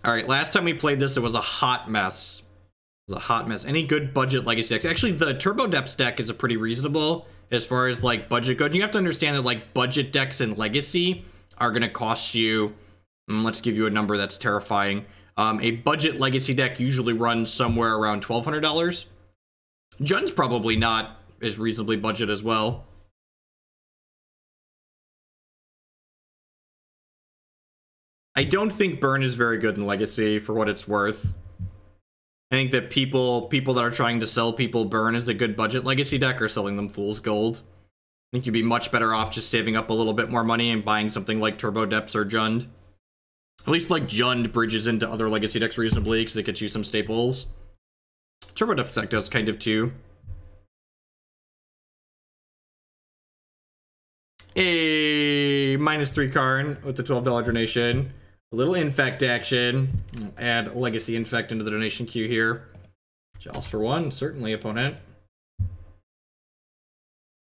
All right, last time we played this, it was a hot mess. It was a hot mess. Any good budget legacy decks? Actually, the Turbo Depths deck is a pretty reasonable as far as like budget goes. You have to understand that like budget decks and legacy are going to cost you, let's give you a number that's terrifying. A budget legacy deck usually runs somewhere around $1,200. Jund's probably not as reasonably budget as well. I don't think Burn is very good in Legacy, for what it's worth. I think that people that are trying to sell people Burn as a good budget Legacy deck are selling them Fool's Gold. I think you'd be much better off just saving up a little bit more money and buying something like Turbo Depths or Jund. At least, like, Jund bridges into other Legacy decks reasonably, because it gets you some staples. Turbo Depths deck does kind of too. A -3 Karn with the $12 donation. A little infect action. Add legacy infect into the donation queue here. Chalice for 1, certainly, opponent.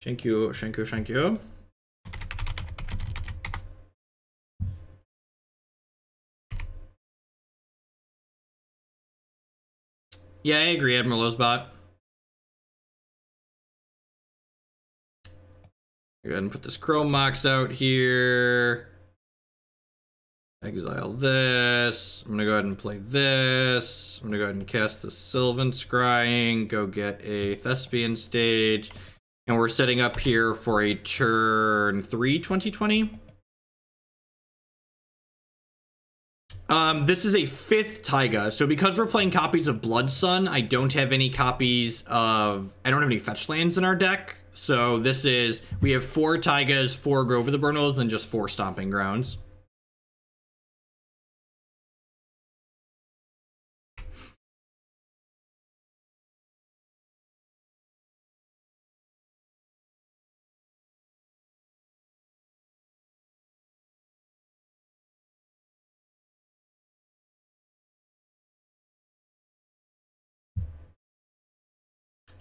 Thank you, thank you, thank you. Yeah, I agree, Admiral Lozbot. Go ahead and put this Chrome Mox out here. Exile this. I'm gonna go ahead and play this. I'm gonna go ahead and cast the Sylvan Scrying. Go get a Thespian stage. And we're setting up here for a turn 3 2020. This is a 5th Taiga. So because we're playing copies of Blood Sun, I don't have any copies of... I don't have any fetch lands in our deck. So this is... We have 4 Taigas, 4 Grove of the Burnwillows, and just 4 Stomping Grounds.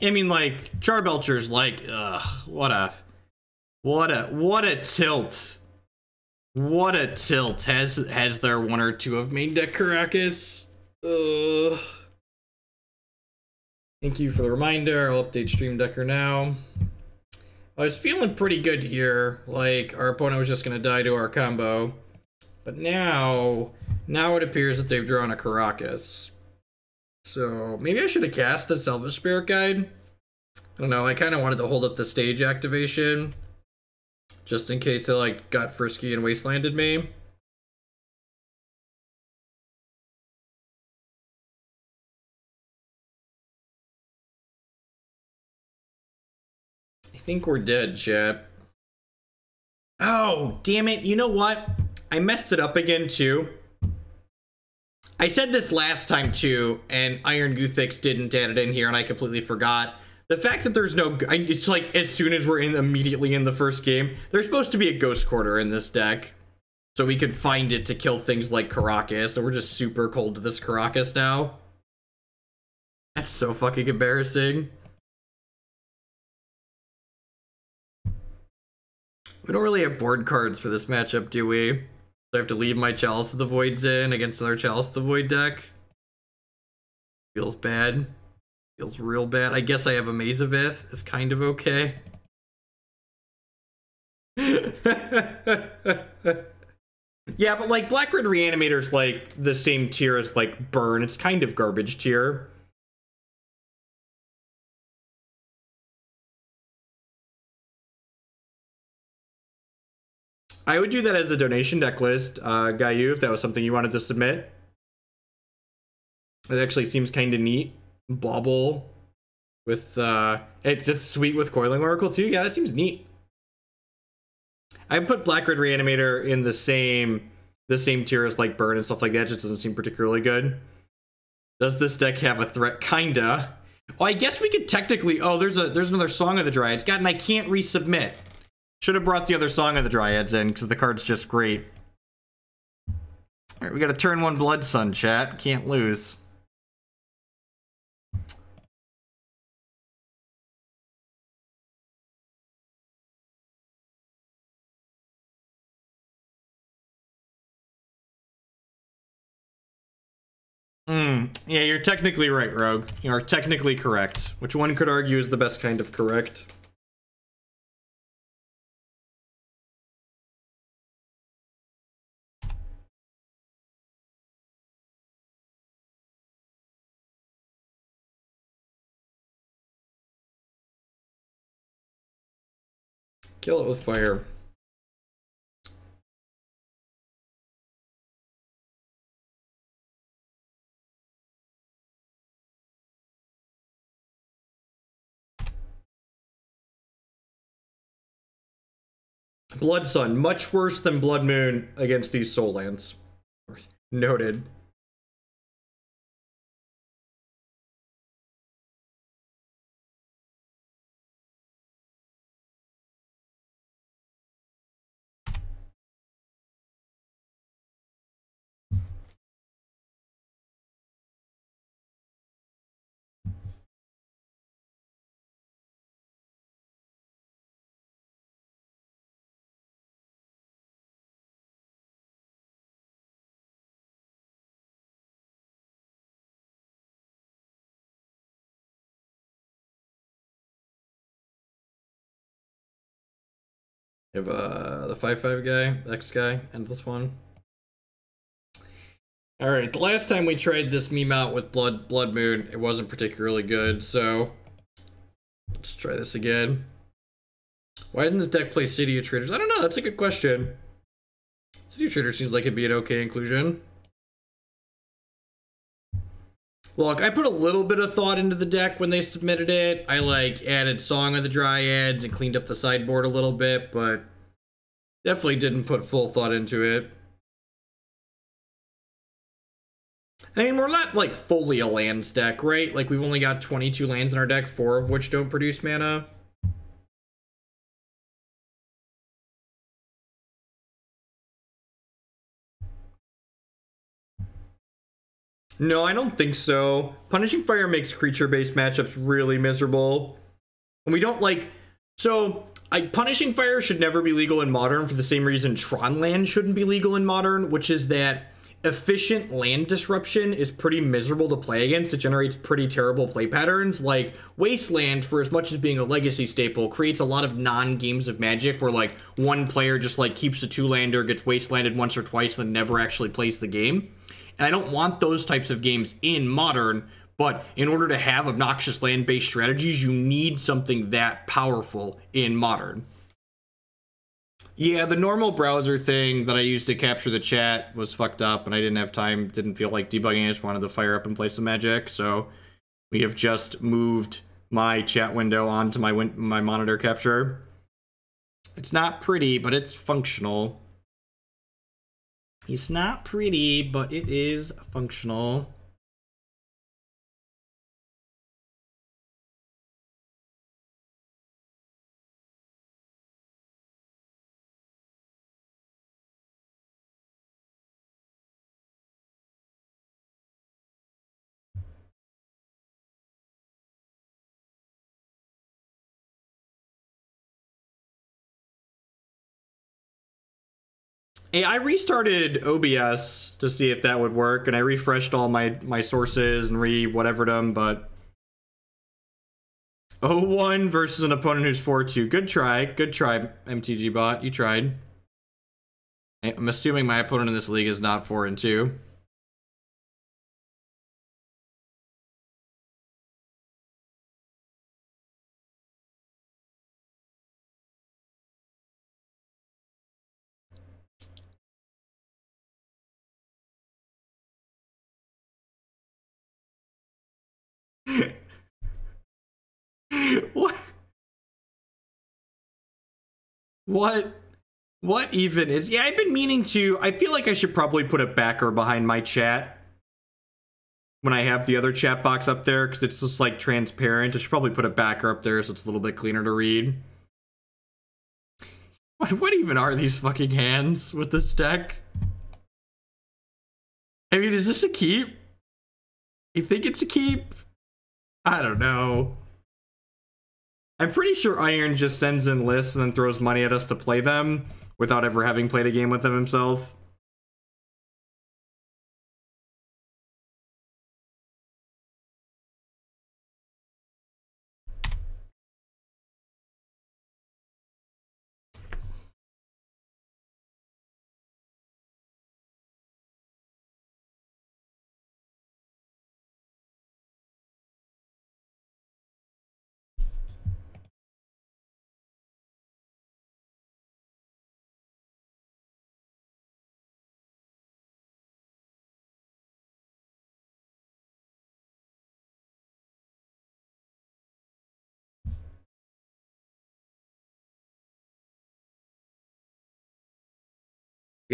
I mean, like, Charbelcher's like, ugh, what a tilt. What a tilt. Has there 1 or 2 of main deck Caracas? Ugh. Thank you for the reminder. I'll update Stream Decker now. I was feeling pretty good here. Like, our opponent was just gonna die to our combo. But now it appears that they've drawn a Caracas. So, maybe I should have cast the Elvish Spirit Guide. I don't know, I kind of wanted to hold up the stage activation. Just in case they, like, got frisky and wastelanded me. I think we're dead, chat. Oh, damn it. You know what? I messed it up again, too. I said this last time too, and Iron Guthix didn't add it in here, and I completely forgot. The fact that there's no... It's like, as soon as we're immediately in the first game, there's supposed to be a Ghost Quarter in this deck. So we could find it to kill things like Caracas, so we're just super cold to this Caracas now. That's so fucking embarrassing. We don't really have board cards for this matchup, do we? I have to leave my Chalice of the Voids in against another Chalice of the Void deck. Feels bad. Feels real bad. I guess I have a Maze of Ith. It's kind of okay. Yeah, but like Black Red Reanimator's like the same tier as like Burn. It's kind of garbage tier. I would do that as a donation deck list, Gayu, if that was something you wanted to submit. It actually seems kind of neat. Bauble with, it's sweet with Coiling Oracle too. Yeah, that seems neat. I put Black Red Reanimator in the same tier as like Burn and stuff like that. It just doesn't seem particularly good. Does this deck have a threat? Kinda. Oh, I guess we could technically, oh, there's another Song of the Dryads. God, and I can't resubmit. Should have brought the other Song of the Dryads in, because the card's just great. Alright, we got a turn 1 Blood Sun, chat. Can't lose. Yeah, you're technically right, Rogue. You are technically correct, which one could argue is the best kind of correct. Kill it with fire. Blood Sun, much worse than Blood Moon against these soul lands. Noted. You have the 5/5 guy, X guy, and this one. Alright, the last time we tried this meme out with Blood Moon, it wasn't particularly good, so let's try this again. Why didn't this deck play City of Traders? I don't know, that's a good question. City of Traders seems like it'd be an okay inclusion. Look, I put a little bit of thought into the deck when they submitted it. I like added Song of the Dryads and cleaned up the sideboard a little bit, but definitely didn't put full thought into it. I mean, we're not like fully a lands deck, right? Like we've only got 22 lands in our deck, 4 of which don't produce mana. No, I don't think so. Punishing Fire makes creature-based matchups really miserable. And we don't like... So, Punishing Fire should never be legal in Modern for the same reason Tron Land shouldn't be legal in Modern, which is that efficient land disruption is pretty miserable to play against. It generates pretty terrible play patterns. Like, Wasteland, for as much as being a legacy staple, creates a lot of non-games of Magic where, like, one player just, like, keeps a 2-lander, gets Wastelanded once or twice, then never actually plays the game. And I don't want those types of games in Modern, but in order to have obnoxious land-based strategies, you need something that powerful in Modern. Yeah, the normal browser thing that I used to capture the chat was fucked up, and I didn't have time, didn't feel like debugging it, just wanted to fire up and play some Magic, so we have just moved my chat window onto my monitor capture. It's not pretty, but it's functional. It's not pretty, but it is functional. Hey, I restarted OBS to see if that would work, and I refreshed all my sources and re-whatevered them, but 0-1 versus an opponent who's 4-2. Good try, MTG bot. You tried. I'm assuming my opponent in this league is not 4-2. What? What even is... Yeah, I've been meaning to... I feel like I should probably put a backer behind my chat when I have the other chat box up there, because it's just, like, transparent. I should probably put a backer up there so it's a little bit cleaner to read. What even are these fucking hands with this deck? I mean, is this a keep? You think it's a keep? I don't know. I'm pretty sure Iron just sends in lists and then throws money at us to play them without ever having played a game with them himself.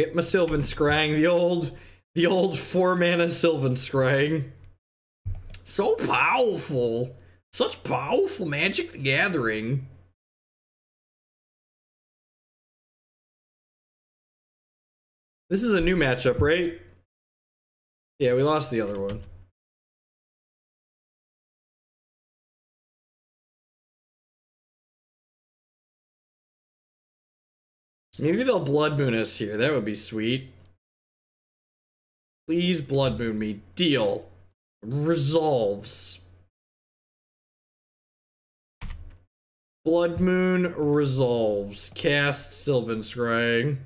Get my Sylvan Scrying, the old 4-mana Sylvan Scrying. So powerful. Such powerful Magic the Gathering. This is a new matchup, right? Yeah, we lost the other one. Maybe they'll Blood Moon us here. That would be sweet. Please Blood Moon me. Deal. Resolves. Blood Moon resolves. Cast Sylvan Scrying.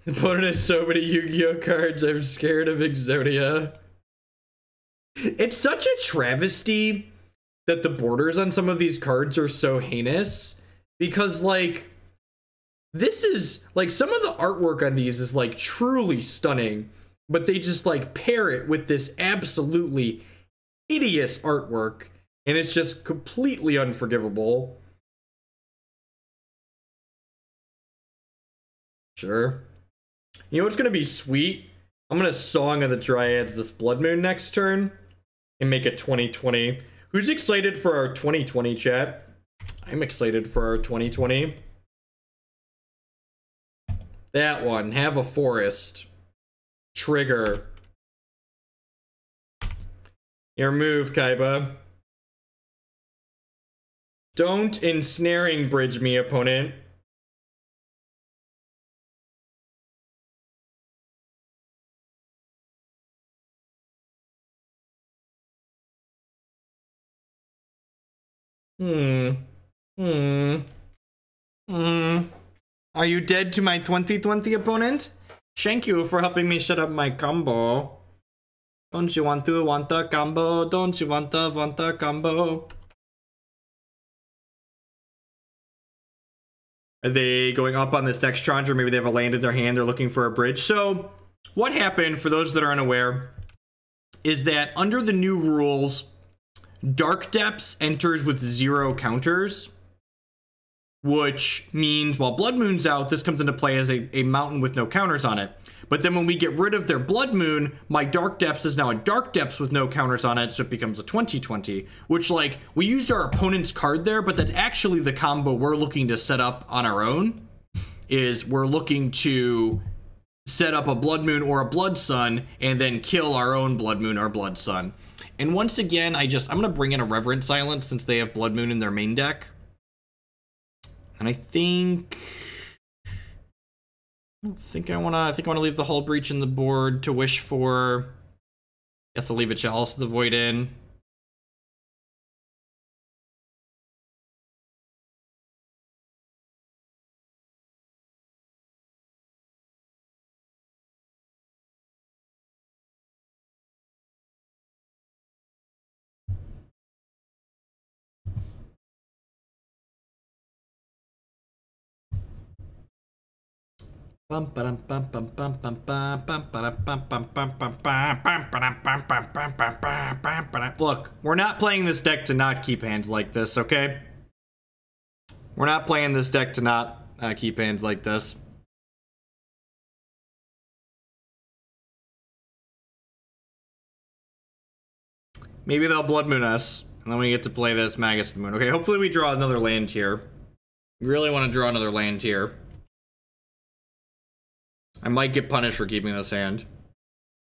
The opponent has so many Yu-Gi-Oh cards, I'm scared of Exodia. It's such a travesty that the borders on some of these cards are so heinous. Because, like, this is, like, some of the artwork on these is, like, truly stunning. But they just, like, pair it with this absolutely hideous artwork. And it's just completely unforgivable. Sure. You know what's gonna be sweet? I'm gonna Song of the Dryads this Blood Moon next turn and make it 2020. Who's excited for our 2020 chat? I'm excited for our 2020. That one. Have a forest. Trigger. Your move, Kaiba. Don't ensnaring bridge me, opponent. Are you dead to my 2020 opponent? Thank you for helping me set up my combo. Don't you want a combo? Don't you want a combo? Are they going up on this next tranche, or maybe they have a land in their hand, they're looking for a bridge? So, what happened, for those that are unaware, is that under the new rules, Dark Depths enters with 0 counters, which means while Blood Moon's out, this comes into play as a mountain with no counters on it. But then when we get rid of their Blood Moon, my Dark Depths is now a Dark Depths with no counters on it, so it becomes a 20/20, which, like, we used our opponent's card there, but that's actually the combo we're looking to set up on our own, is we're looking to set up a Blood Moon or a Blood Sun, and then kill our own Blood Moon or Blood Sun. And once again, I'm gonna bring in a Reverent Silence since they have Blood Moon in their main deck. And I think I wanna leave the Hull Breach in the board to wish for. Guess I'll leave a Chalice of the Void in. Look, we're not playing this deck to not keep hands like this, okay? We're not playing this deck to not keep hands like this. Maybe they'll Blood Moon us, and then we get to play this Magus of the Moon. Okay, hopefully we draw another land here. We really want to draw another land here. I might get punished for keeping this hand.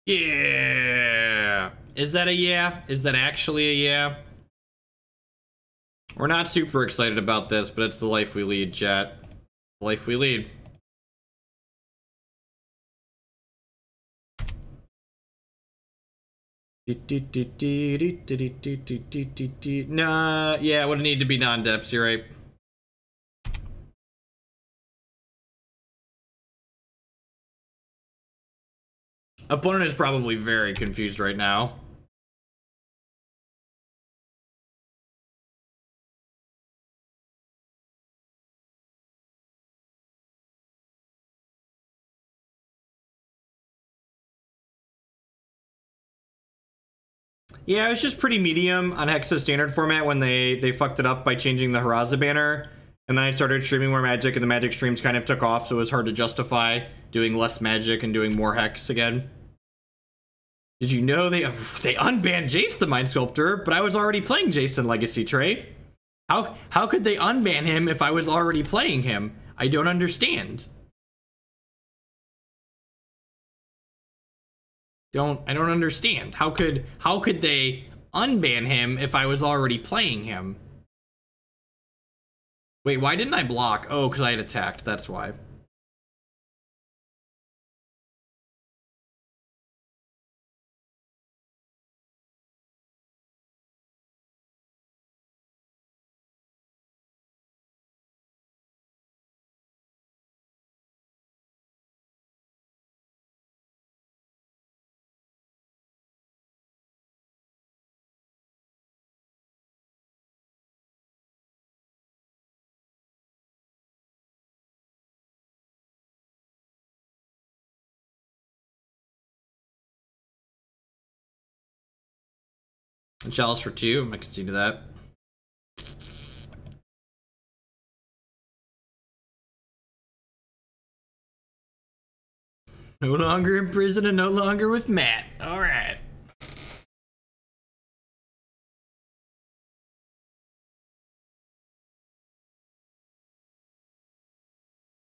Yeah! Is that a yeah? Is that actually a yeah? We're not super excited about this, but it's the life we lead, chat. The life we lead. Nah, yeah, it would need to be non-depths, you're right. Opponent is probably very confused right now. Yeah, it was just pretty medium on Hexa's standard format when they fucked it up by changing the Haraza banner. And then I started streaming more Magic, and the Magic streams kind of took off, so it was hard to justify doing less Magic and doing more Hex again. Did you know they unbanned Jace the Mind Sculptor, but I was already playing Jace in Legacy, Trey? How could they unban him if I was already playing him? I don't understand. I don't understand. How could they unban him if I was already playing him? Wait, why didn't I block? Oh, because I had attacked, that's why. And Chalice for 2, I can see to that. No longer in prison and no longer with Matt. Alright.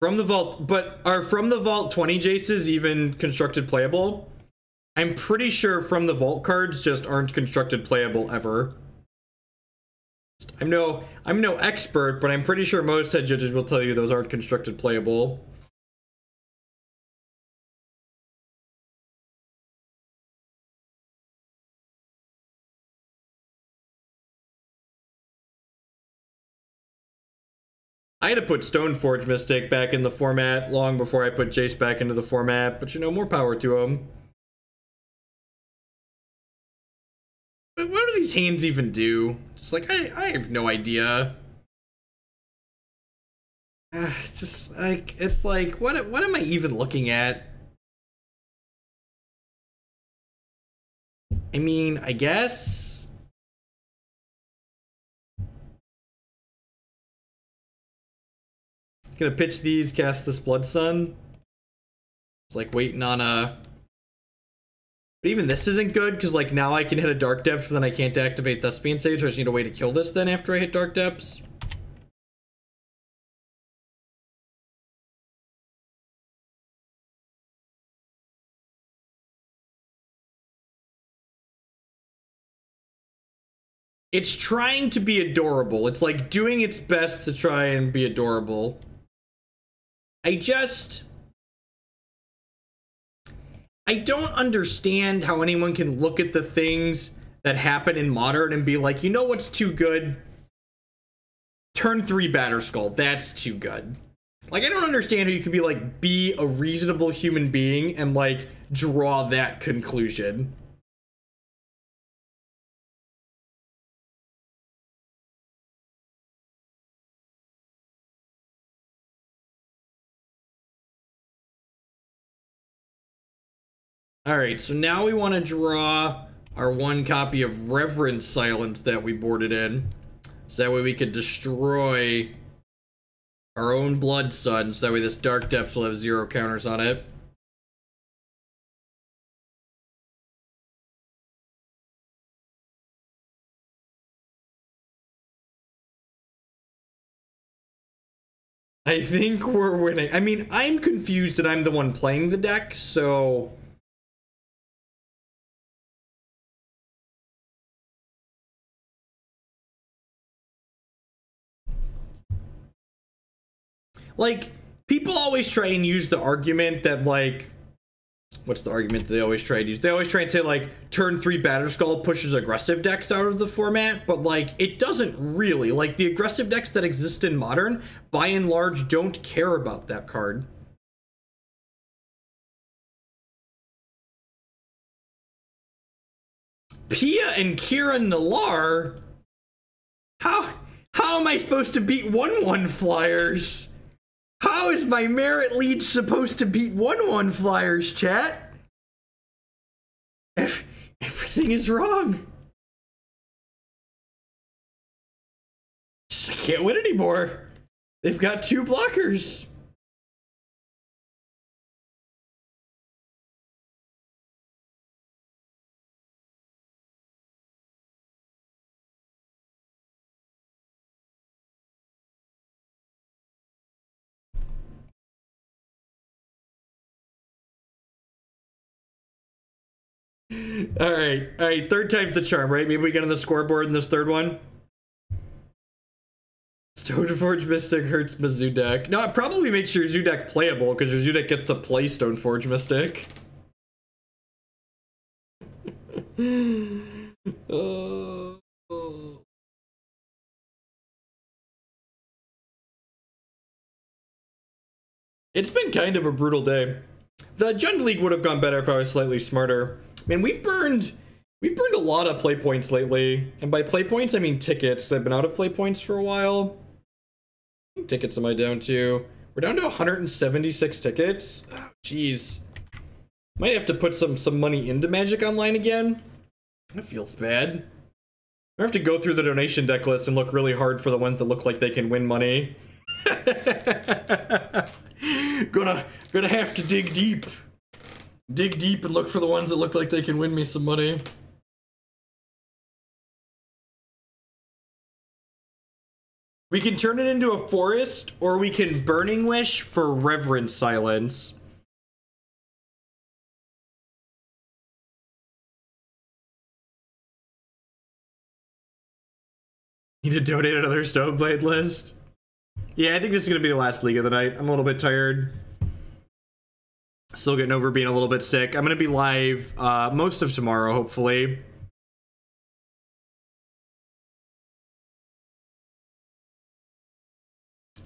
From the vault, but are From the Vault 20 Jaces even constructed playable? I'm pretty sure From the Vault cards just aren't constructed playable ever. I'm no expert, but I'm pretty sure most head judges will tell you those aren't constructed playable. I had to put Stoneforge Mystic back in the format long before I put Jace back into the format, but you know, more power to him. But what do these hands even do? It's like, I have no idea. Just like, it's like, what am I even looking at? I mean, I guess. Gonna pitch these, cast this Blood Sun. It's like waiting on a. But even this isn't good, because like now I can hit a Dark Depths, but then I can't activate Thespian Sage, so I just need a way to kill this then after I hit Dark Depths. It's trying to be adorable. It's like doing its best to try and be adorable. I don't understand how anyone can look at the things that happen in Modern and be like, you know what's too good? Turn 3 Batterskull, that's too good. Like, I don't understand how you can be like, be a reasonable human being and like, draw that conclusion. Alright, so now we want to draw our 1 copy of Reverent Silence that we boarded in. So that way we could destroy our own Blood Sun, so that way this Dark Depths will have 0 counters on it. I think we're winning. I mean, I'm confused that I'm the one playing the deck, so... Like, people always try and use the argument that, like... What's the argument that they always try to use? They always try and say, like, turn 3 Batterskull pushes aggressive decks out of the format, but, like, it doesn't really. Like, the aggressive decks that exist in Modern, by and large, don't care about that card. Pia and Kira Nalar? How am I supposed to beat 1/1 flyers? How is my Merit lead supposed to beat 1/1 flyers, chat? Everything is wrong. I can't win anymore. They've got 2 blockers. All right, 3rd time's the charm, right? Maybe we get on the scoreboard in this 3rd one. Stoneforge Mystic hurts my Zoo deck. No, it probably makes your Zoo deck playable because your Zoo deck gets to play Stoneforge Mystic. It's been kind of a brutal day. The Jund League would have gone better if I was slightly smarter. Man, we've burned a lot of play points lately. And by play points, I mean tickets. I've been out of play points for a while. How many tickets am I down to? We're down to 176 tickets. Oh, jeez. Might have to put some money into Magic Online again. That feels bad. I have to go through the donation deck list and look really hard for the ones that look like they can win money. Gonna have to dig deep. Dig deep and look for the ones that look like they can win me some money. We can turn it into a forest, or we can Burning Wish for Reverent Silence. Need to donate another Stoneblade list. Yeah, I think this is going to be the last league of the night. I'm a little bit tired. Still getting over being a little bit sick. I'm going to be live most of tomorrow, hopefully.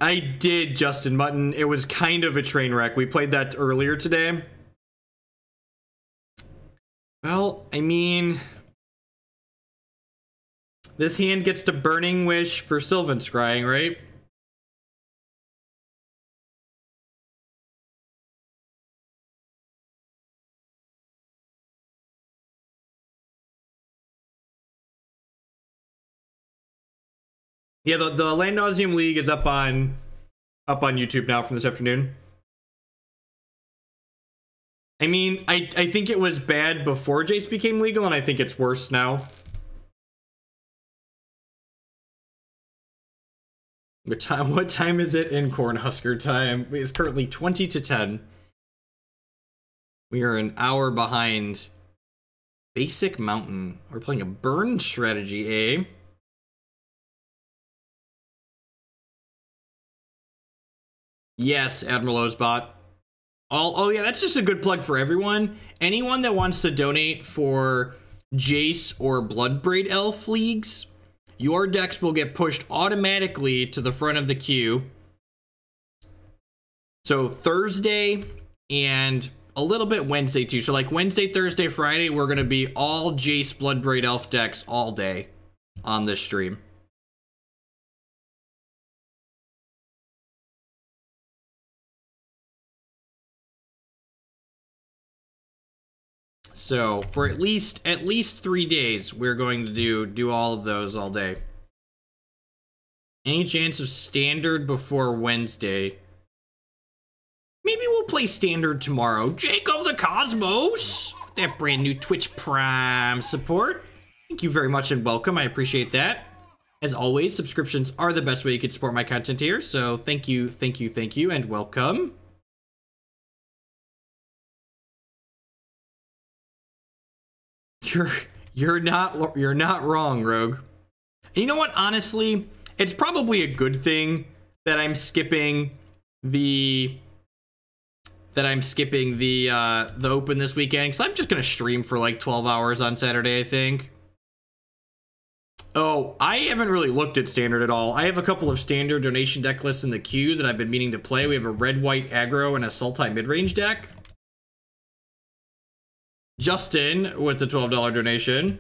I did, Justin Mutton. It was kind of a train wreck. We played that earlier today. Well, I mean... this hand gets to Burning Wish for Sylvan Scrying, right? Yeah, the Land Nauseam League is up on YouTube now from this afternoon. I mean, I think it was bad before Jace became legal, and I think it's worse now. What time is it in Cornhusker time? It's currently 20 to 10. We are an hour behind. Basic Mountain. We're playing a burn strategy, eh? Yes, Admiral Ozbot. Oh yeah, that's just a good plug for everyone. Anyone that wants to donate for Jace or Bloodbraid Elf leagues, your decks will get pushed automatically to the front of the queue. So Thursday and a little bit Wednesday too. So like Wednesday, Thursday, Friday, we're going to be all Jace Bloodbraid Elf decks all day on this stream. So for at least 3 days, we're going to do all of those all day. Any chance of standard before Wednesday? Maybe we'll play standard tomorrow. Jake of the Cosmos, that brand new Twitch Prime support. Thank you very much and welcome. I appreciate that. As always, subscriptions are the best way you can support my content here. So thank you, and welcome. You're not wrong, Rogue. And you know what? Honestly, it's probably a good thing that I'm skipping the open this weekend, because I'm just gonna stream for like 12 hours on Saturday, I think. Oh, I haven't really looked at standard at all. I have a couple of standard donation deck lists in the queue that I've been meaning to play. We have a red-white aggro and a Sultai mid-range deck. Justin with the $12 donation.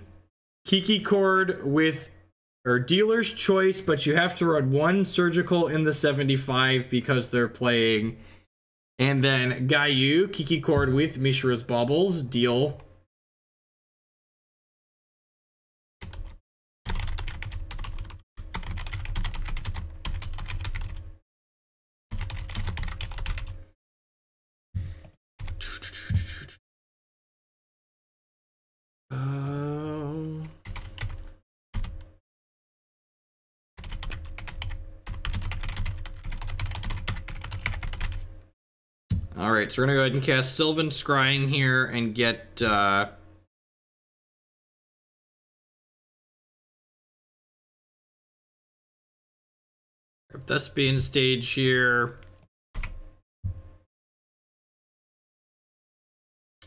Kiki Cord with dealer's choice, but you have to run one surgical in the 75 because they're playing. And then Gayu, Kiki Cord with Mishra's Baubles, deal. Alright, so we're gonna go ahead and cast Sylvan Scrying here and get Thespian stage here.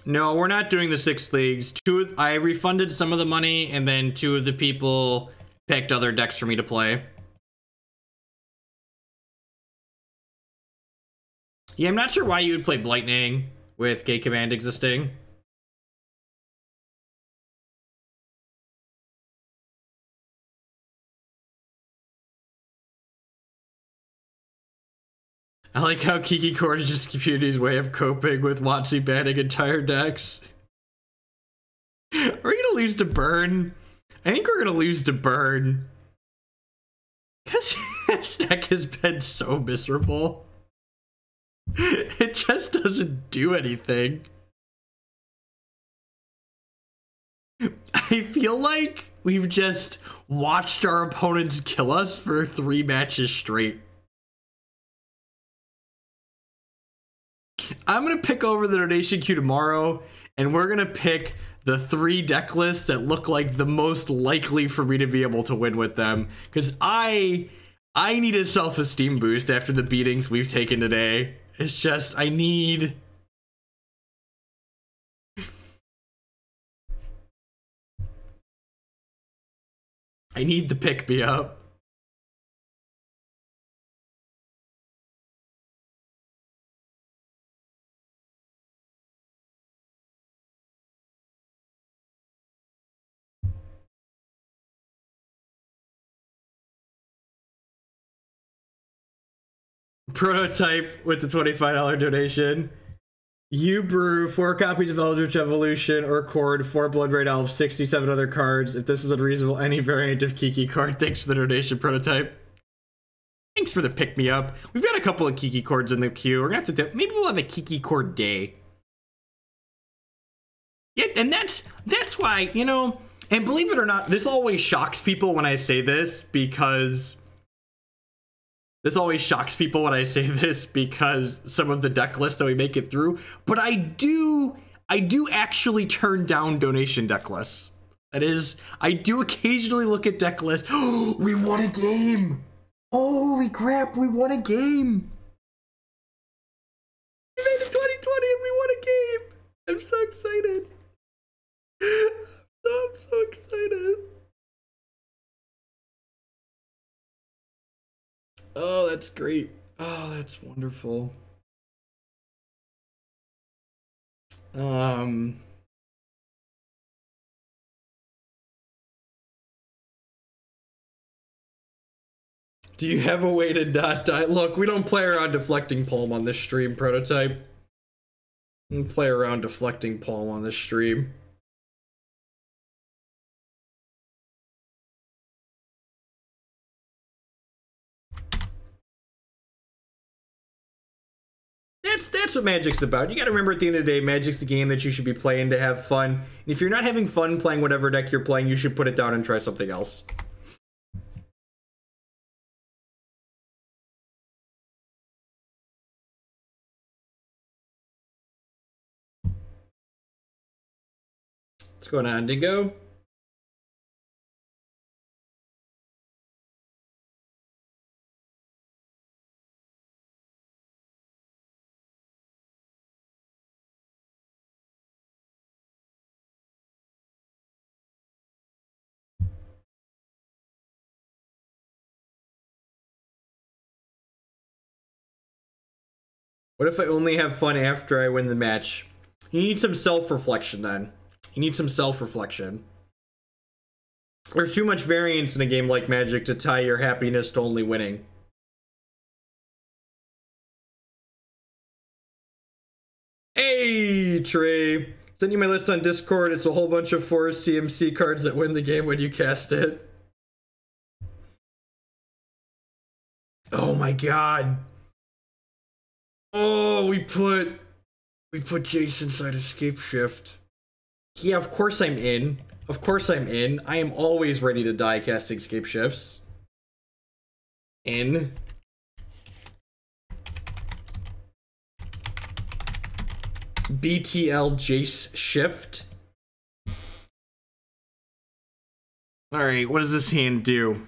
No, we're not doing the 6 leagues. I refunded some of the money, and then 2 of the people picked other decks for me to play. Yeah, I'm not sure why you would play Blightning with Gate Command existing. I like how Kiki Court is just community's way of coping with watching banning entire decks. Are we gonna lose to Burn? I think we're gonna lose to Burn. Because this deck has been so miserable. It just doesn't do anything. I feel like we've just watched our opponents kill us for 3 matches straight. I'm gonna pick over the donation queue tomorrow, and we're gonna pick the 3 deck lists that look like the most likely for me to be able to win with them. Because I need a self-esteem boost after the beatings we've taken today. It's just, I need the pick me up. Prototype with the $25 donation. You brew 4 copies of Eldritch Evolution or Chord, 4 Blood Red Elves, 67 other cards. If this is unreasonable, any variant of Kiki card. Thanks for the donation, Prototype. Thanks for the pick me up. We've got a couple of Kiki chords in the queue. We're gonna have to maybe we'll have a Kiki chord day. Yeah, and that's why, you know, and believe it or not, this always shocks people when I say this because some of the deck lists that we make it through, but I do actually turn down donation deck lists. That is, I do occasionally look at deck lists. We won a game! Holy crap, we won a game! We made it 2020 and we won a game! I'm so excited. I'm so excited. Oh, that's great. Oh, that's wonderful. Do you have a way to not die? Look, we don't play around deflecting palm on this stream, Prototype. We don't play around deflecting palm on this stream. That's what Magic's about. You gotta remember at the end of the day, Magic's the game that you should be playing to have fun. And if you're not having fun playing whatever deck you're playing, you should put it down and try something else. What's going on, Dingo? What if I only have fun after I win the match? You need some self-reflection then. You need some self-reflection. There's too much variance in a game like Magic to tie your happiness to only winning. Hey, Trey. Send you my list on Discord. It's a whole bunch of Forest CMC cards that win the game when you cast it. Oh my god. Oh, we put Jace inside Escape Shift. Yeah, of course I'm in. Of course I'm in. I am always ready to die casting Escape Shifts. In. BTL Jace Shift. Alright, what does this hand do?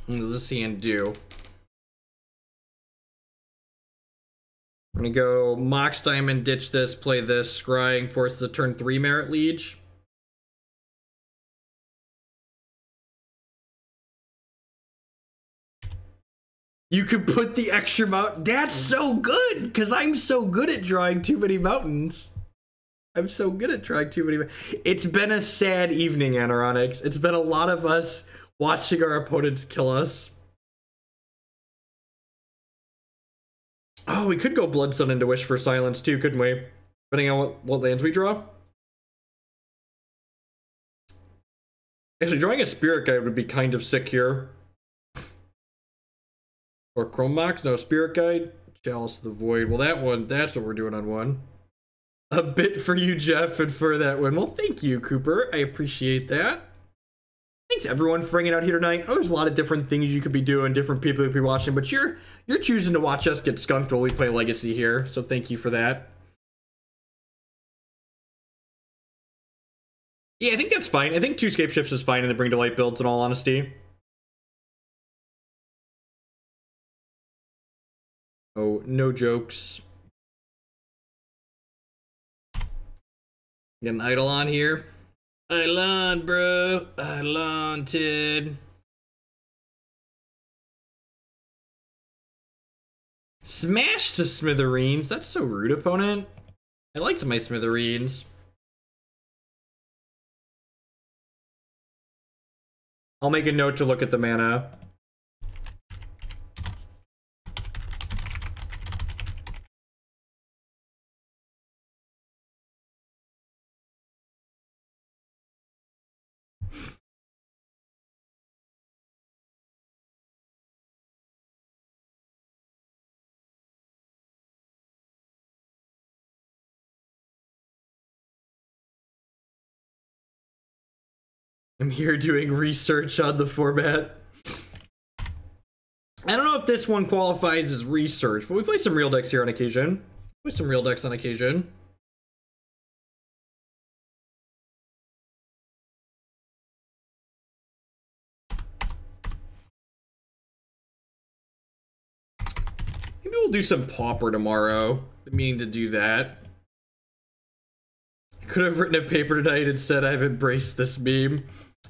What does this hand do? I'm gonna go Mox Diamond, ditch this, play this, Scrying, forces a turn 3 Merit Liege. You could put the extra mountain. That's so good, because I'm so good at drawing too many mountains. I'm so good at drawing too many. It's been a sad evening, Anoronics. It's been a lot of us watching our opponents kill us. Oh, we could go Blood Sun into Wish for Silence too, couldn't we? Depending on what lands we draw. Actually, drawing a Spirit Guide would be kind of sick here. Or Chrome Mox, no, Spirit Guide. Chalice of the Void. Well, that one, that's what we're doing on one. A bit for you, Jeff, and for that one. Well, thank you, Cooper. I appreciate that. Thanks, everyone, for hanging out here tonight. Oh, there's a lot of different things you could be doing, different people you could be watching, but you're choosing to watch us get skunked while we play Legacy here, so thank you for that. Yeah, I think that's fine. I think 2 Scape Shifts is fine in the Bring to Light builds, in all honesty. Oh, no jokes. Get an idol on here. Idol on, bro. Idol on, Ted. Smash to Smithereens. That's so rude, opponent. I liked my Smithereens. I'll make a note to look at the mana. I'm here doing research on the format. I don't know if this one qualifies as research, but we play some real decks here on occasion. Play some real decks on occasion. Maybe we'll do some Pauper tomorrow. Been meaning to do that. I could have written a paper tonight and said I've embraced this meme.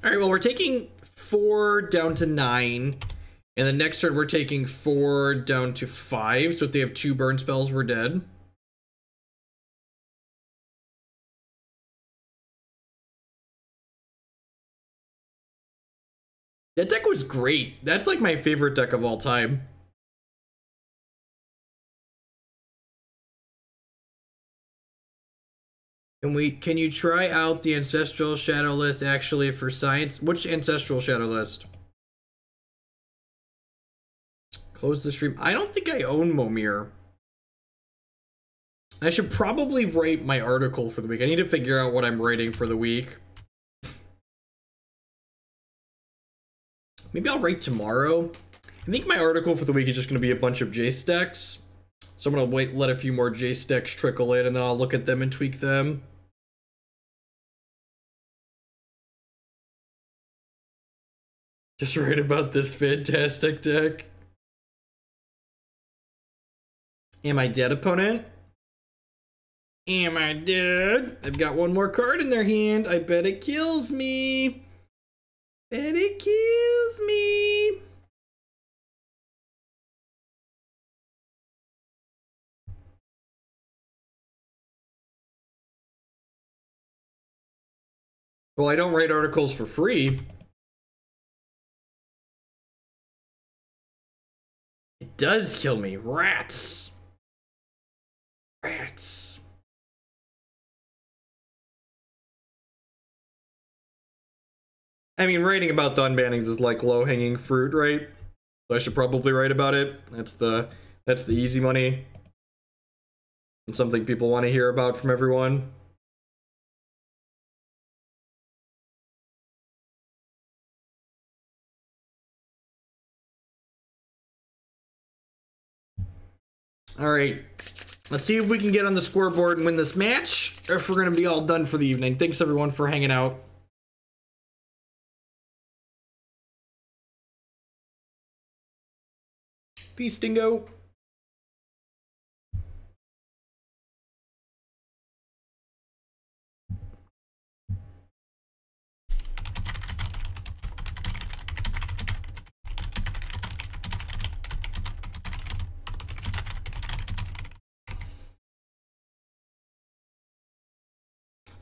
Alright, well, we're taking 4 down to 9. And the next turn, we're taking 4 down to 5. So if they have 2 burn spells, we're dead. That deck was great. That's like my favorite deck of all time. Can you try out the Ancestral Shadow list actually for science? Which Ancestral Shadow list? Close the stream. I don't think I own Momir. I should probably write my article for the week. I need to figure out what I'm writing for the week. Maybe I'll write tomorrow. I think my article for the week is just going to be a bunch of Jace decks. So I'm going to let a few more Jace decks trickle in, and then I'll look at them and tweak them. Just write about this fantastic deck. Am I dead, opponent? Am I dead? I've got one more card in their hand. I bet it kills me. Bet it kills me. Well, I don't write articles for free. It does kill me. Rats. Rats. I mean, writing about the unbannings is like low-hanging fruit, right? So I should probably write about it. That's the easy money. And something people want to hear about from everyone. All right. Let's see if we can get on the scoreboard and win this match, or if we're going to be all done for the evening. Thanks, everyone, for hanging out. Peace, Dingo.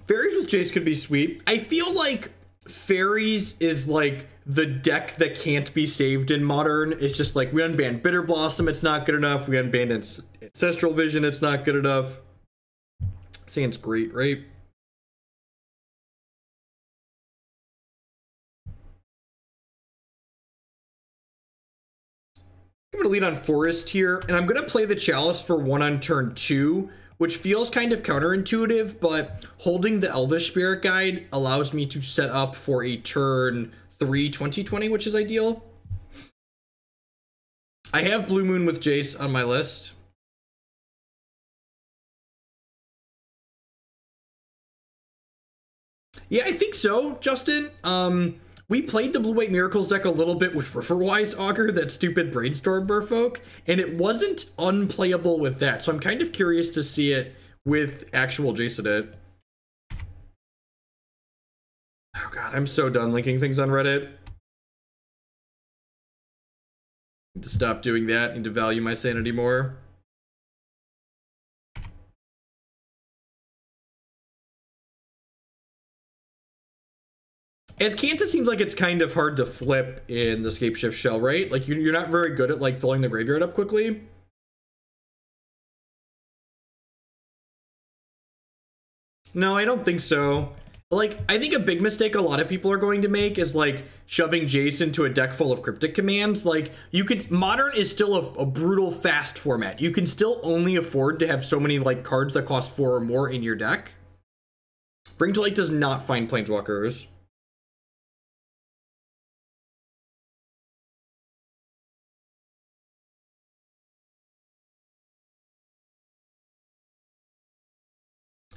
Fairies with Jace could be sweet. I feel like Fairies is like the deck that can't be saved in Modern. It's just like, we unbanned Bitter Blossom, it's not good enough. We unbanned Ancestral Vision, it's not good enough. Saying it's great, right? I'm going to lead on Forest here, and I'm going to play the Chalice for 1 on turn 2, which feels kind of counterintuitive, but holding the Elvish Spirit Guide allows me to set up for a turn 3 2020, which is ideal. I have Blue Moon with Jace on my list. Yeah, I think so, Justin. We played the Blue-White Miracles deck a little bit with Riverwise Augur, that stupid Brainstorm Merfolk, and it wasn't unplayable with that, so I'm kind of curious to see it with actual Jace in it. Oh god, I'm so done linking things on Reddit. Need to stop doing that. Need to value my sanity more. As Kanta seems like it's kind of hard to flip in the Scape Shift Shell, right? Like, you're not very good at, like, filling the graveyard up quickly. No, I don't think so. Like, I think a big mistake a lot of people are going to make is, like, shoving Jace into a deck full of Cryptic commands. Like, you could... Modern is still a brutal, fast format. You can still only afford to have so many, like, cards that cost 4 or more in your deck. Bring to Light does not find Planeswalkers.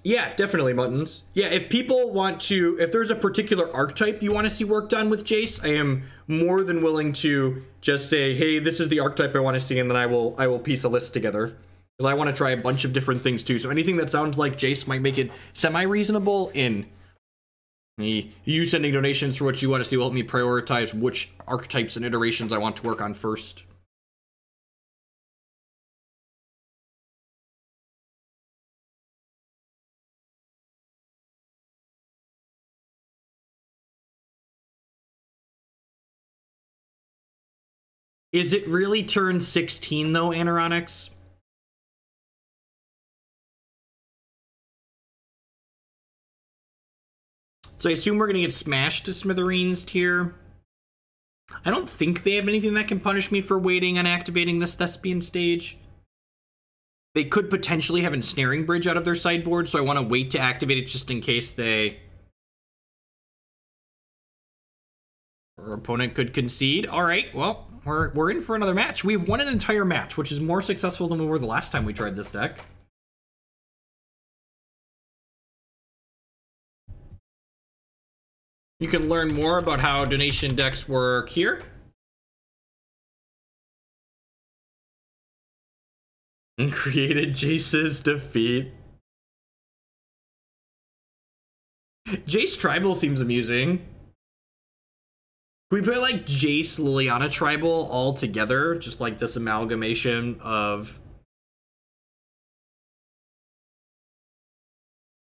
Yeah, definitely, Muttons. Yeah, if people want to, if there's a particular archetype you want to see worked on with Jace, I am more than willing to just say, hey, this is the archetype I want to see, and then I will piece a list together. Because I want to try a bunch of different things too. So anything that sounds like Jace might make it semi-reasonable in you sending donations for what you want to see will help me prioritize which archetypes and iterations I want to work on first. Is it really turn 16, though, Anoronics? So I assume we're going to get smashed to smithereens here. I don't think they have anything that can punish me for waiting on activating this Thespian stage. They could potentially have Ensnaring Bridge out of their sideboard, so I want to wait to activate it just in case they... Our opponent could concede. All right, well... We're in for another match. We've won an entire match, which is more successful than we were the last time we tried this deck. You can learn more about how donation decks work here. And created Jace's defeat. Jace Tribal seems amusing. We play like Jace Liliana Tribal all together, just like this amalgamation of...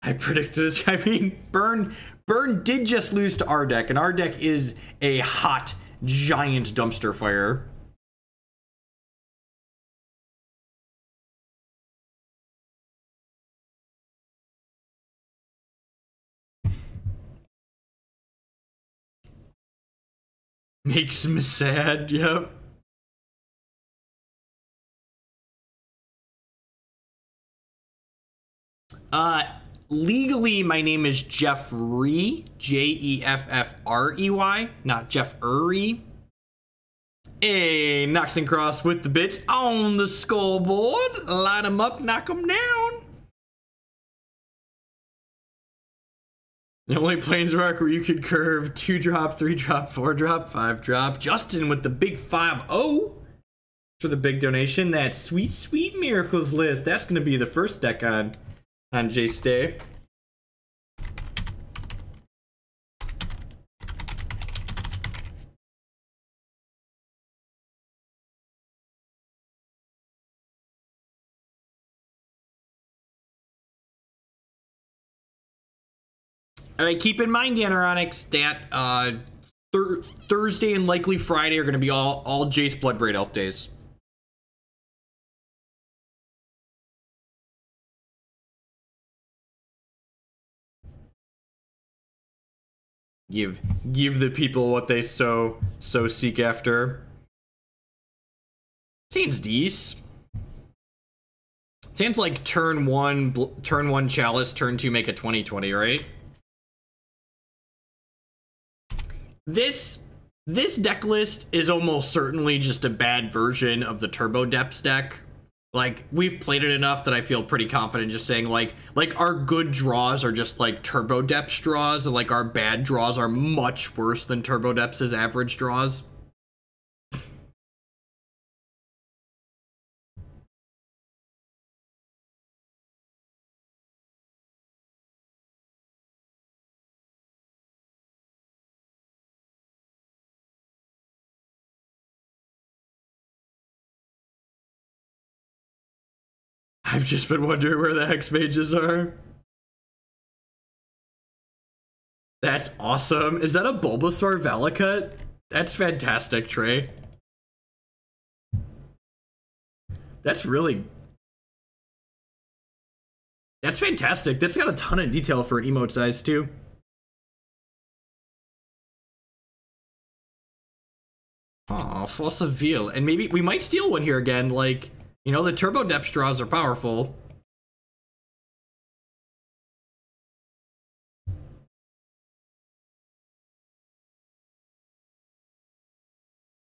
I predicted this. I mean, Burn did just lose to our deck, and our deck is a hot, giant dumpster fire. Makes me sad, yep. Legally, my name is Jeffrey, Jeffrey, not Jeffrey. Hey, Nox and Cross with the bits on the scoreboard. Line them up, knock them down. The only planeswalker where you could curve 2-drop, 3-drop, 4-drop, 5-drop. Justin with the big 5-0 for the big donation. That sweet, sweet Miracles list. That's going to be the first deck on Jace Day. All right, keep in mind, Anoronics, that Thursday and likely Friday are going to be all Jace Bloodbraid Elf days. Give the people what they so seek after. Seems decent. Sounds like turn one Chalice, turn 2 make a 20/20, right? This deck list is almost certainly just a bad version of the Turbo Depths deck. Like, we've played it enough that I feel pretty confident just saying, like our good draws are just, like, Turbo Depths draws, and, like, our bad draws are much worse than Turbo Depths' average draws. I've just been wondering where the Hex Mages are. That's awesome. Is that a Bulbasaur Valakut? That's fantastic, Trey. That's fantastic. That's got a ton of detail for an emote size, too. Aw, Force of Veil. And maybe we might steal one here again, like... You know, the Turbo Depths draws are powerful.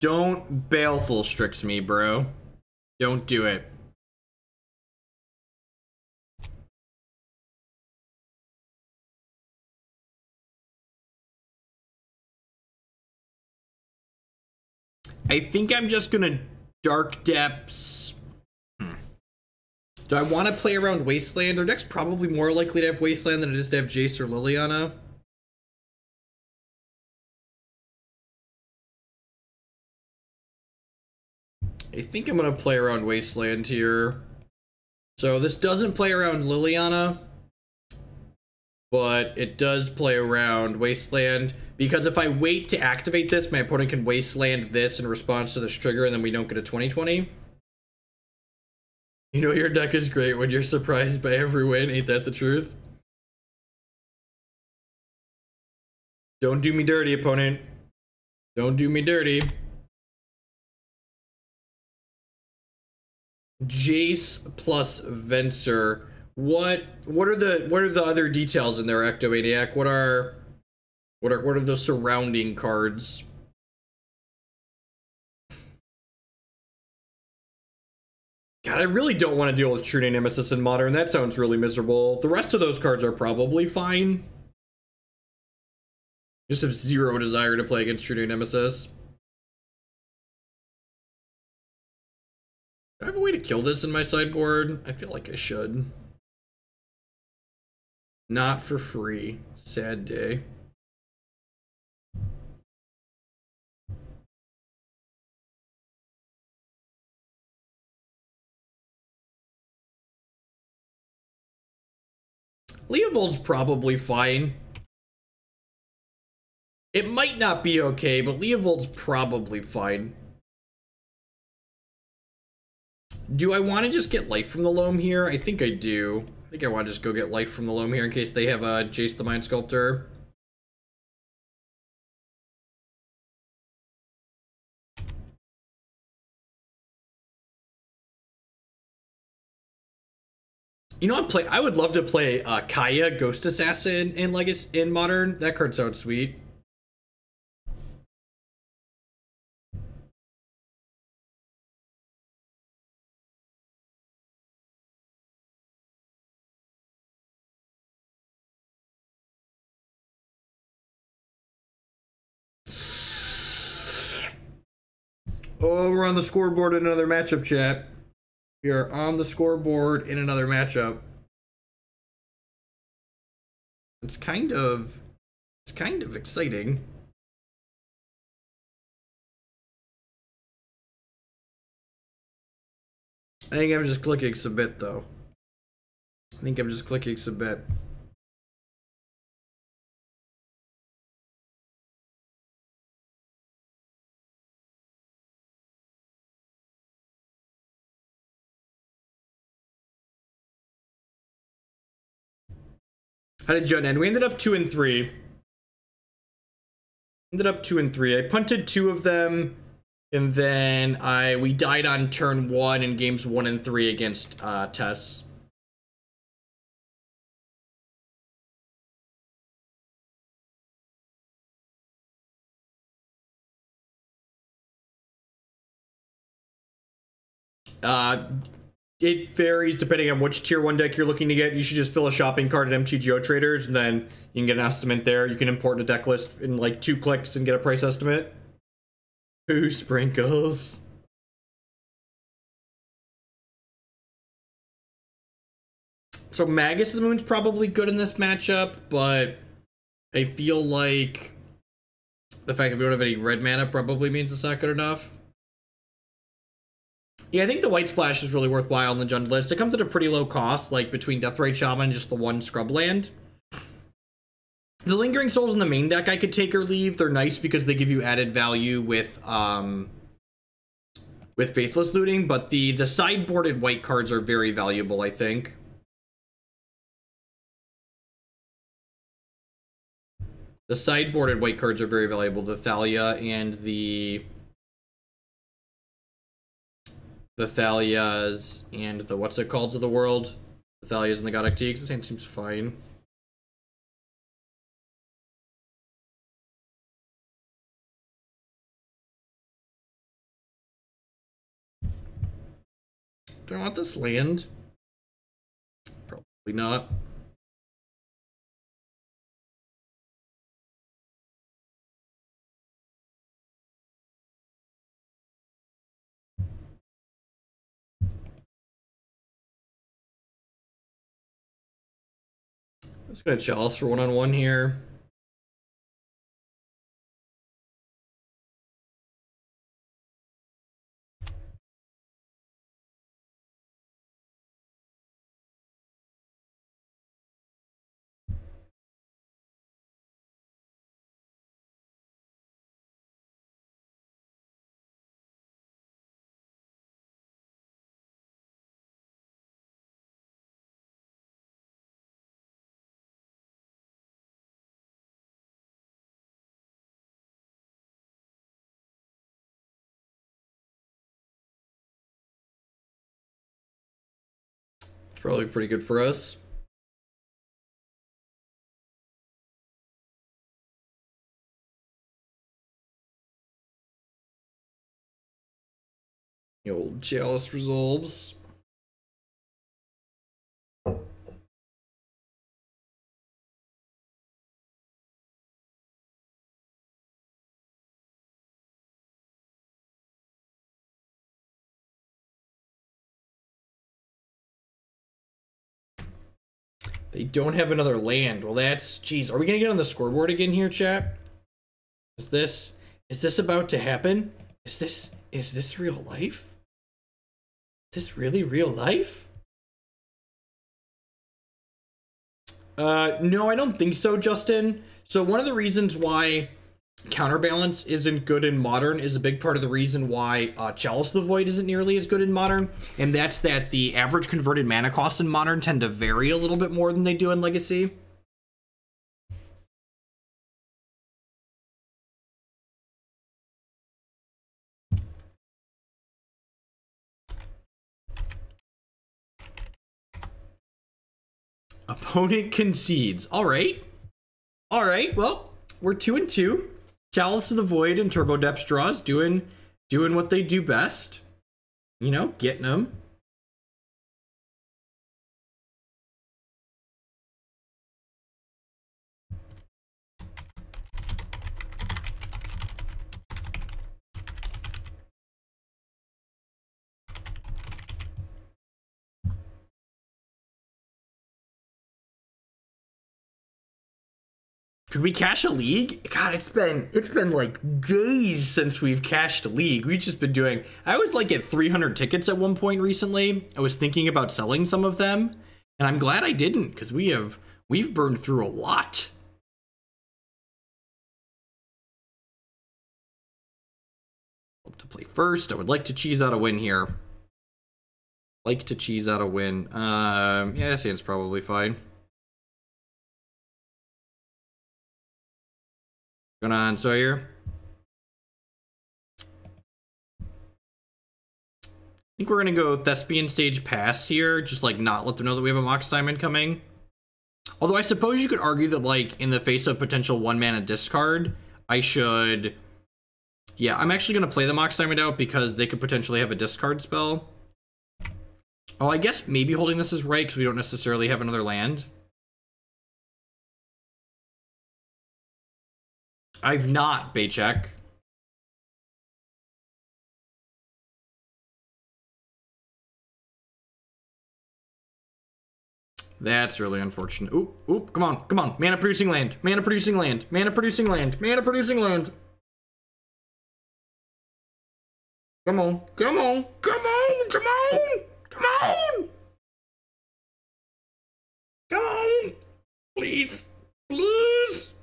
Don't Baleful Strix me, bro. Don't do it. I think I'm just gonna Dark Depths... Do I want to play around Wasteland? Our deck's probably more likely to have Wasteland than it is to have Jace or Liliana. I think I'm going to play around Wasteland here. So this doesn't play around Liliana, but it does play around Wasteland. Because if I wait to activate this, my opponent can Wasteland this in response to this trigger, and then we don't get a 20/20. You know your deck is great when you're surprised by every win, ain't that the truth? Don't do me dirty, opponent. Don't do me dirty. Jace plus Venser. What are the other details in there, Ectomaniac? What are the surrounding cards? God, I really don't want to deal with True Nemesis in Modern. That sounds really miserable. The rest of those cards are probably fine. I just have zero desire to play against True Nemesis. Do I have a way to kill this in my sideboard? I feel like I should. Not for free. Sad day. Leovold's probably fine. It might not be okay, but Leovold's probably fine. Do I want to just get life from the Loam here? I think I do. I think I want to just go get life from the Loam here in case they have a Jace the Mind Sculptor. You know what? I would love to play Kaya, Ghost Assassin in Modern. That card sounds sweet. Oh, we're on the scoreboard in another matchup, chat. We are on the scoreboard in another matchup. It's kind of exciting. I think I'm just clicking submit though. I think I'm just clicking submit. How did Jun end? We ended up 2-3. Ended up 2-3. I punted 2 of them, and then we died on turn 1 in games 1 and 3 against Tess. It varies depending on which tier 1 deck you're looking to get. You should just fill a shopping cart at MTGO Traders, and then you can get an estimate there. You can import a deck list in like 2 clicks and get a price estimate. Who sprinkles? So Magus of the Moon's probably good in this matchup, but I feel like the fact that we don't have any red mana probably means it's not good enough. Yeah, I think the White Splash is really worthwhile on the Jund list. It comes at a pretty low cost, like between Deathrite Shaman and just the 1 scrub land. The Lingering Souls in the main deck I could take or leave. They're nice because they give you added value with Faithless Looting, but the sideboarded white cards are very valuable, I think. The sideboarded white cards are very valuable. The Thalia and the Thalias and the what's it called to the world? The Thalias and the Goddic Teaks. This hand seems fine. Do I want this land? Probably not. Let's go to Chalice for 1-on-1 here. It's probably pretty good for us. The old Chalice resolves. They don't have another land. Well, that's... Jeez, are we gonna get on the scoreboard again here, chat? Is this about to happen? Is this real life? Is this really real life? No, I don't think so, Justin. So one of the reasons why Counterbalance isn't good in Modern is a big part of the reason why Chalice of the Void isn't nearly as good in Modern, and that's that the average converted mana costs in Modern tend to vary a little bit more than they do in Legacy. Opponent concedes. All right. Well, we're 2-2. Chalice of the Void and Turbo Depths draws doing what they do best. You know, getting them. Could we cash a league? God, it's been like days since we've cashed a league. We've just been doing. I was like at 300 tickets at one point recently. I was thinking about selling some of them, and I'm glad I didn't because we've burned through a lot. To play first, I would like to cheese out a win here. Yeah, this hand's probably fine. Going on, Sawyer. I think we're gonna go Thespian stage pass here, just like not let them know that we have a Mox Diamond coming. Although I suppose you could argue that like in the face of potential 1-mana discard, I should. Yeah, I'm actually gonna play the Mox Diamond out because they could potentially have a discard spell. Oh, I guess maybe holding this is right because we don't necessarily have another land. I've not, Baycheck. That's really unfortunate. Oop, oop, come on, come on. Mana producing land, mana producing land, mana producing land, mana producing land. Come on, come on, come on, come on, come on. Come on, please, please.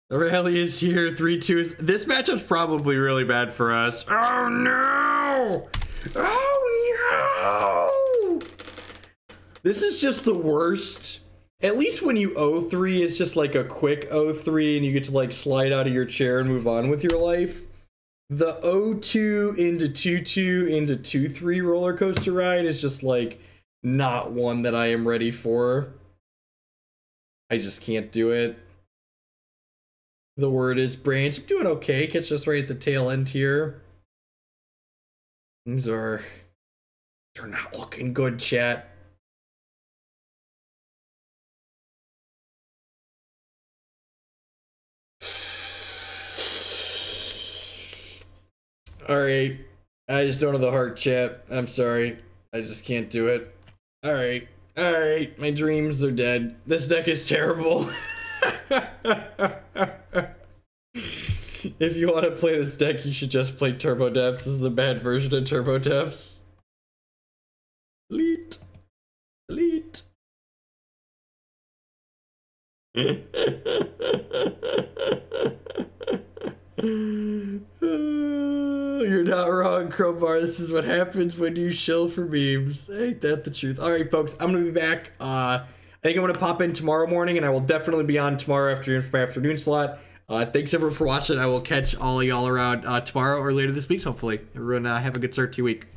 The rally is here, 3-2. This matchup's probably really bad for us. Oh no! Oh no! This is just the worst. At least when you 0-3, it's just like a quick 0-3 and you get to like slide out of your chair and move on with your life. The 0-2 into 2-2 into 2-3 roller coaster ride is just like not one that I am ready for. I just can't do it. The word is branch. I'm doing okay. Catch us right at the tail end here. They're not looking good, chat. Alright. I just don't have the heart, chat. I'm sorry. I just can't do it. Alright. Alright. My dreams are dead. This deck is terrible. If you want to play this deck, you should just play Turbo Depths. This is a bad version of Turbo Depths. Delete. Delete. You're not wrong, Crowbar. This is what happens when you shill for memes. Ain't that the truth? Alright, folks, I'm gonna be back. I think I'm gonna pop in tomorrow morning, and I will definitely be on tomorrow afternoon for my afternoon slot. Thanks everyone for watching. I will catch all of y'all around tomorrow or later this week, hopefully. Everyone have a good start to your week.